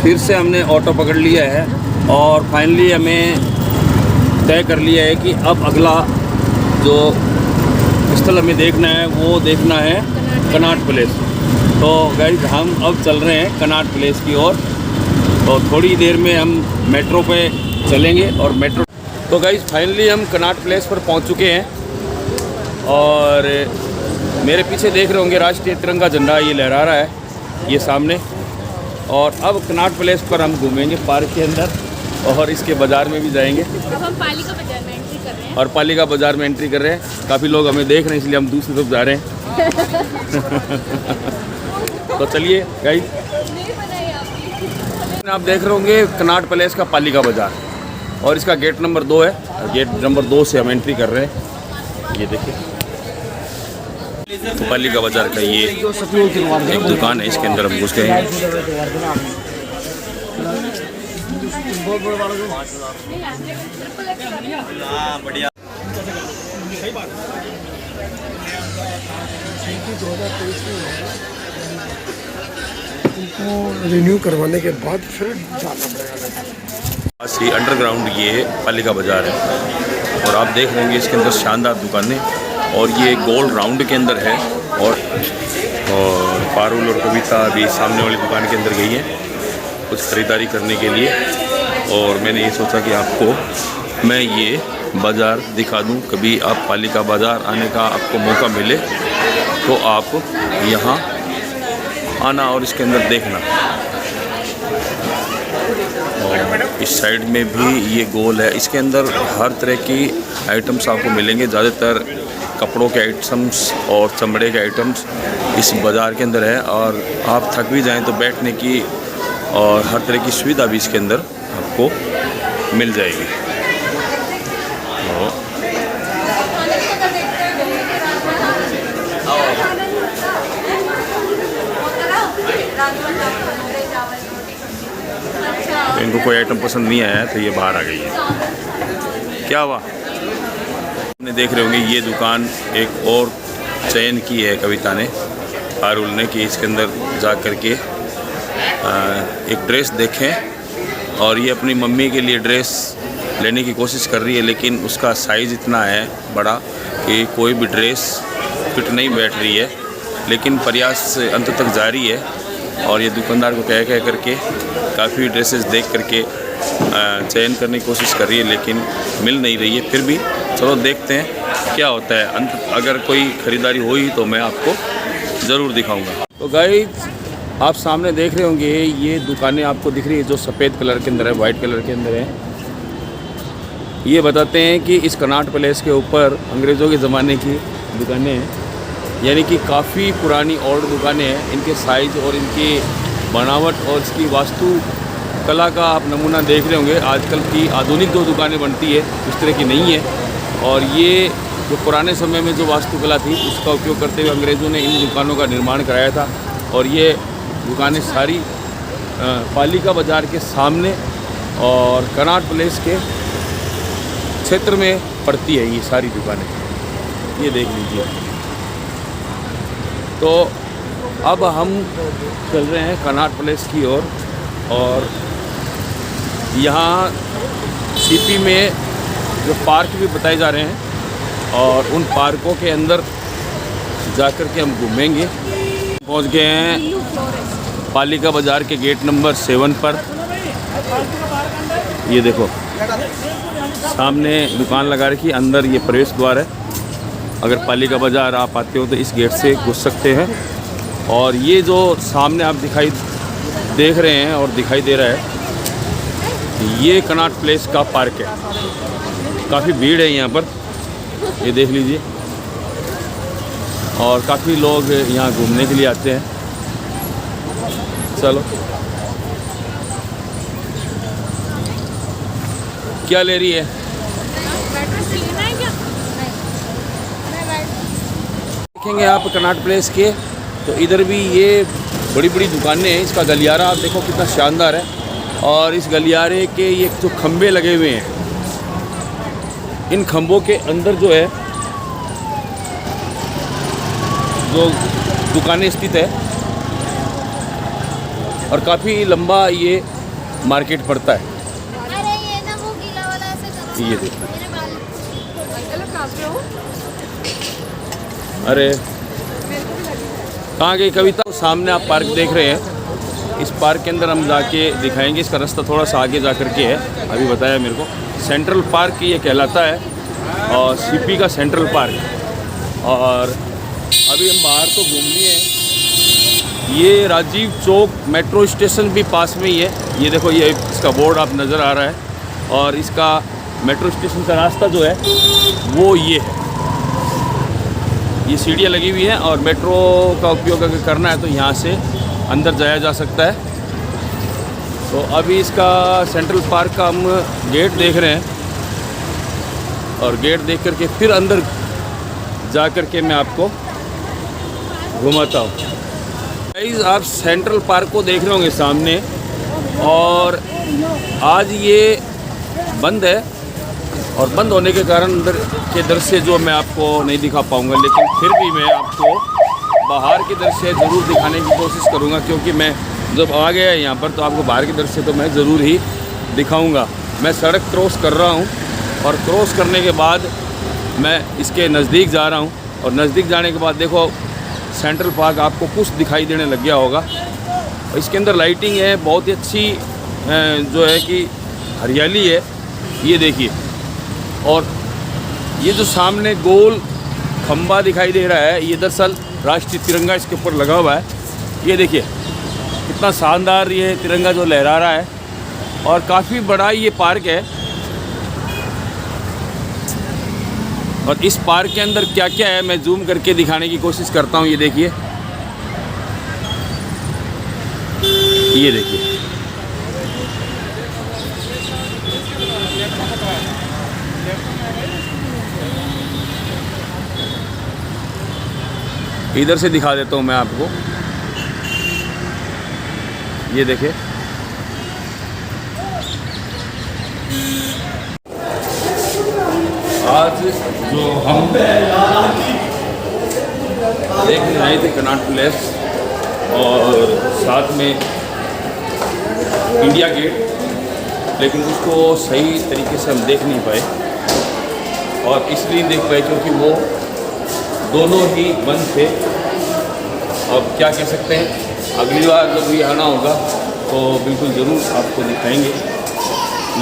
फिर से हमने ऑटो पकड़ लिया है और फाइनली हमें तय कर लिया है कि अब अगला जो स्थल हमें देखना है वो देखना है कनॉट प्लेस। तो गाइस हम अब चल रहे हैं कनॉट प्लेस की ओर। तो थोड़ी देर में हम मेट्रो पे चलेंगे और मेट्रो। तो गाइस फाइनली हम कनॉट प्लेस पर पहुंच चुके हैं और मेरे पीछे देख रहे होंगे राष्ट्रीय तिरंगा झंडा ये लहरा रहा है ये सामने। और अब कनॉट प्लेस पर हम घूमेंगे पार्क के अंदर और इसके बाज़ार में भी जाएंगे। अब हम पालिका बाज़ार में एंट्री कर रहे हैं और पालिका बाज़ार में एंट्री कर रहे हैं। काफ़ी लोग हमें देख रहे हैं इसलिए हम दूसरी तरफ जा रहे हैं। तो चलिए गाइस, आप देख रहे होंगे कनॉट प्लेस का पालिका बाज़ार और इसका गेट नंबर 2 है। गेट नंबर 2 से हम एंट्री कर रहे हैं। ये देखिए पालिका बाज़ार का ये एक दुकान है, इसके अंदर हम घुस गए हैं। बढ़िया रिन्यू करवाने के बाद फिर जाना पड़ेगा। असली अंडरग्राउंड ये पालिका बाज़ार है और आप देख रहे होंगे इसके अंदर शानदार दुकानें और ये गोल राउंड के अंदर है। और पारुल और कविता भी सामने वाली दुकान के अंदर गई है कुछ ख़रीदारी करने के लिए। और मैंने ये सोचा कि आपको मैं ये बाज़ार दिखा दूं। कभी आप पालिका बाज़ार आने का आपको मौका मिले तो आप यहाँ आना और इसके अंदर देखना। और इस साइड में भी ये गोल है, इसके अंदर हर तरह की आइटम्स आपको मिलेंगे। ज़्यादातर कपड़ों के आइटम्स और चमड़े के आइटम्स इस बाज़ार के अंदर है। और आप थक भी जाएं तो बैठने की और हर तरह की सुविधा भी इसके अंदर आपको मिल जाएगी। तो इनको कोई आइटम पसंद नहीं आया तो ये बाहर आ गई है। क्या हुआ? आपने देख रहे होंगे ये दुकान एक और चयन की है कविता ने, पारुल ने, कि इसके अंदर जा कर के एक ड्रेस देखें। और ये अपनी मम्मी के लिए ड्रेस लेने की कोशिश कर रही है लेकिन उसका साइज़ इतना है बड़ा कि कोई भी ड्रेस फिट नहीं बैठ रही है। लेकिन प्रयास अंत तक जारी है और ये दुकानदार को कह करके काफ़ी ड्रेसेस देख करके चयन करने की कोशिश कर रही है लेकिन मिल नहीं रही है। फिर भी चलो देखते हैं क्या होता है। अंत अगर कोई ख़रीदारी हुई तो मैं आपको ज़रूर दिखाऊंगा। तो गाइस आप सामने देख रहे होंगे ये दुकानें आपको दिख रही है जो सफ़ेद कलर के अंदर है, वाइट कलर के अंदर है। ये बताते हैं कि इस कनॉट प्लेस के ऊपर अंग्रेज़ों के ज़माने की दुकानें हैं, यानी कि काफ़ी पुरानी ओल्ड दुकानें हैं। इनके साइज़ और इनकी बनावट और इसकी वास्तु कला का आप नमूना देख रहे होंगे। आजकल की आधुनिक जो दुकानें बनती है उस तरह की नहीं है। और ये जो पुराने समय में जो वास्तुकला थी उसका उपयोग करते हुए अंग्रेज़ों ने इन दुकानों का निर्माण कराया था। और ये दुकानें सारी पालिका बाज़ार के सामने और कनॉट प्लेस के क्षेत्र में पड़ती है ये सारी दुकानें। ये देख लीजिए। तो अब हम चल रहे हैं कनॉट प्लेस की ओर। और यहाँ सीपी में जो पार्क भी बताए जा रहे हैं और उन पार्कों के अंदर जाकर के हम घूमेंगे। पहुँच गए हैं पालिका बाज़ार के गेट नंबर 7 पर। ये देखो सामने दुकान लगा रखी, अंदर ये प्रवेश द्वार है। अगर पालिका बाज़ार आप आते हो तो इस गेट से घुस सकते हैं। और ये जो सामने आप देख रहे हैं और दिखाई दे रहा है ये कनॉट प्लेस का पार्क है। काफ़ी भीड़ है यहाँ पर, ये देख लीजिए। और काफ़ी लोग यहाँ घूमने के लिए आते हैं। चलो क्या ले रही है? देखेंगे आप कनॉट प्लेस के तो इधर भी ये बड़ी बड़ी दुकानें हैं। इसका गलियारा आप देखो कितना शानदार है। और इस गलियारे के ये जो खंभे लगे हुए हैं, इन खंभों के अंदर जो है जो दुकानें स्थित है। और काफ़ी लंबा ये मार्केट पड़ता है। अरे ये ना वो गीला वाला ऐसे करो ये ना। देखो। मेरे बाल अंकल कहाँ पे हो? अरे कहाँ गई कविता? सामने आप पार्क देख रहे हैं, इस पार्क के अंदर हम जाके दिखाएंगे। इसका रास्ता थोड़ा सा आगे जा कर के है, अभी बताया मेरे को। सेंट्रल पार्क ये कहलाता है और सीपी का सेंट्रल पार्क। और अभी हम बाहर तो घूम लिए हैं। ये राजीव चौक मेट्रो स्टेशन भी पास में ही है। ये देखो, ये इसका बोर्ड आप नज़र आ रहा है। और इसका मेट्रो स्टेशन का रास्ता जो है वो ये है। ये सीढ़ियाँ लगी हुई हैं और मेट्रो का उपयोग अगर करना है तो यहाँ से अंदर जाया जा सकता है। तो अभी इसका सेंट्रल पार्क का हम गेट देख रहे हैं और गेट देख करके फिर अंदर जा कर के मैं आपको घुमाता हूँ। गाइस, आप सेंट्रल पार्क को देख रहे होंगे सामने, और आज ये बंद है और बंद होने के कारण अंदर के दृश्य जो मैं आपको नहीं दिखा पाऊँगा, लेकिन फिर भी मैं आपको बाहर के दृश्य ज़रूर दिखाने की कोशिश करूँगा, क्योंकि मैं जब आ गया यहाँ पर तो आपको बाहर के दृश्य तो मैं ज़रूर ही दिखाऊँगा। मैं सड़क क्रॉस कर रहा हूँ और क्रॉस करने के बाद मैं इसके नज़दीक जा रहा हूँ, और नज़दीक जाने के बाद देखो सेंट्रल पार्क आपको कुछ दिखाई देने लग गया होगा। और इसके अंदर लाइटिंग है बहुत ही अच्छी, जो है कि हरियाली है, ये देखिए। और ये जो सामने गोल खंबा दिखाई दे रहा है, ये दरअसल राष्ट्रीय तिरंगा इसके ऊपर लगा हुआ है। ये देखिए कितना शानदार ये तिरंगा जो लहरा रहा है, और काफ़ी बड़ा ये पार्क है। और इस पार्क के अंदर क्या क्या है मैं जूम करके दिखाने की कोशिश करता हूँ। ये देखिए, ये देखिए, इधर से दिखा देता हूँ मैं आपको। ये देखिए, आज जो हम देखने आए थे कनॉट प्लेस और साथ में इंडिया गेट, लेकिन उसको सही तरीके से हम देख नहीं पाए। और इसलिए देख पाए क्योंकि वो दोनों ही बंद थे। अब क्या कह सकते हैं, अगली बार जब भी आना होगा तो बिल्कुल ज़रूर आपको दिखाएंगे।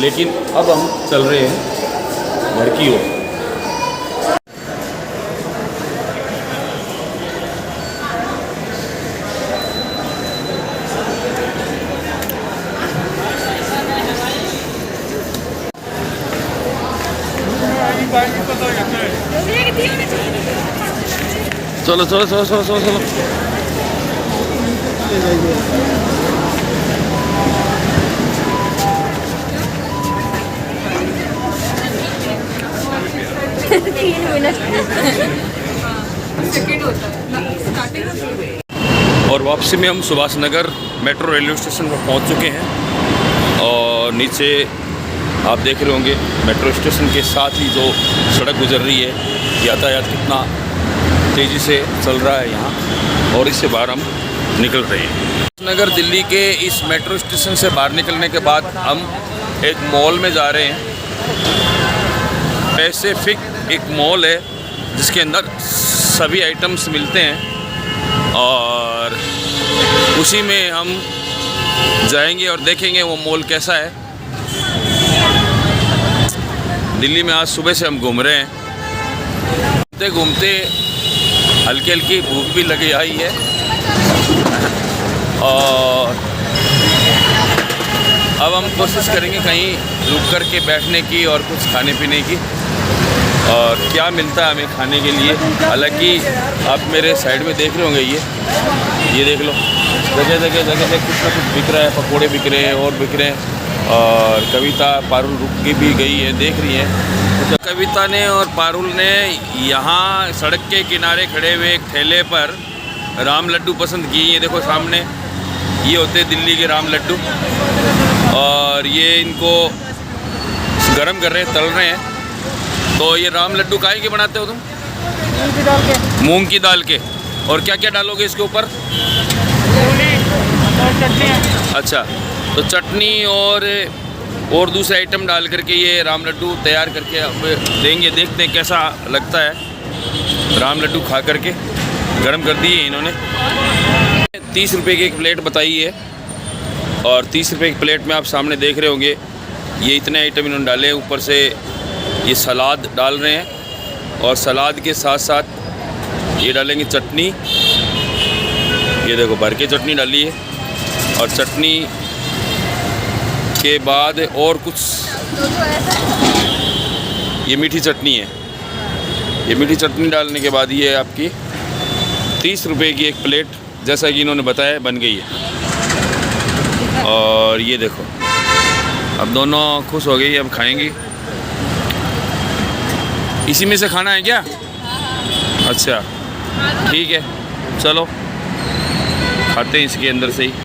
लेकिन अब हम चल रहे हैं घर की ओर। चलो चलो चलो चलो चलो चलो। और वापसी में हम Subhash Nagar metro railway station पर पहुंच चुके हैं। और नीचे आप देख रहे होंगे मेट्रो स्टेशन के साथ ही जो सड़क गुजर रही है, यातायात कितना तेज़ी से चल रहा है यहाँ, और इससे बाहर हम निकल रहे हैं। नगर दिल्ली के इस मेट्रो स्टेशन से बाहर निकलने के बाद हम एक मॉल में जा रहे हैं। पैसिफिक एक मॉल है जिसके अंदर सभी आइटम्स मिलते हैं, और उसी में हम जाएंगे और देखेंगे वो मॉल कैसा है। दिल्ली में आज सुबह से हम घूम रहे हैं। घूमते घूमते हल्की हल्की भूख भी लगी आई है, और अब हम कोशिश करेंगे कहीं रुक कर के बैठने की और कुछ खाने पीने की। और क्या मिलता है हमें खाने के लिए, हालांकि आप मेरे साइड में देख रहे होंगे, ये देख लो, जगह जगह जगह जगह कुछ ना कुछ बिक रहा है। पकोड़े बिक रहे हैं और बिक रहे हैं। और कविता पारुल रुक के भी गई है, देख रही है। तो कविता ने और पारुल ने यहाँ सड़क के किनारे खड़े हुए एक ठेले पर राम लड्डू पसंद किए। ये देखो सामने, ये होते दिल्ली के राम लड्डू, और ये इनको गरम कर रहे हैं, तल रहे हैं। तो ये राम लड्डू काहे के बनाते हो तुम? मूंग की दाल के। मूंग की दाल के। और क्या क्या डालोगे इसके ऊपर? और चटनी। अच्छा, तो चटनी और दूसरे आइटम डाल करके ये राम लड्डू तैयार करके अब देंगे। देखते हैं कैसा लगता है। राम लड्डू खा करके गरम कर दिए इन्होंने। 30 रुपये की एक प्लेट बताई है और 30 रुपये की प्लेट में आप सामने देख रहे होंगे ये इतने आइटम इन्होंने डाले हैं। ऊपर से ये सलाद डाल रहे हैं और सलाद के साथ साथ ये डालेंगे चटनी। ये देखो भर के चटनी डाली है और चटनी के बाद और कुछ ये मीठी चटनी है। ये मीठी चटनी डालने के बाद ये आपकी 30 रुपये की एक प्लेट जैसा कि इन्होंने बताया बन गई है। और ये देखो अब दोनों खुश हो गई, अब खाएंगी। इसी में से खाना है क्या? अच्छा ठीक है, चलो खाते हैं इसके अंदर से ही।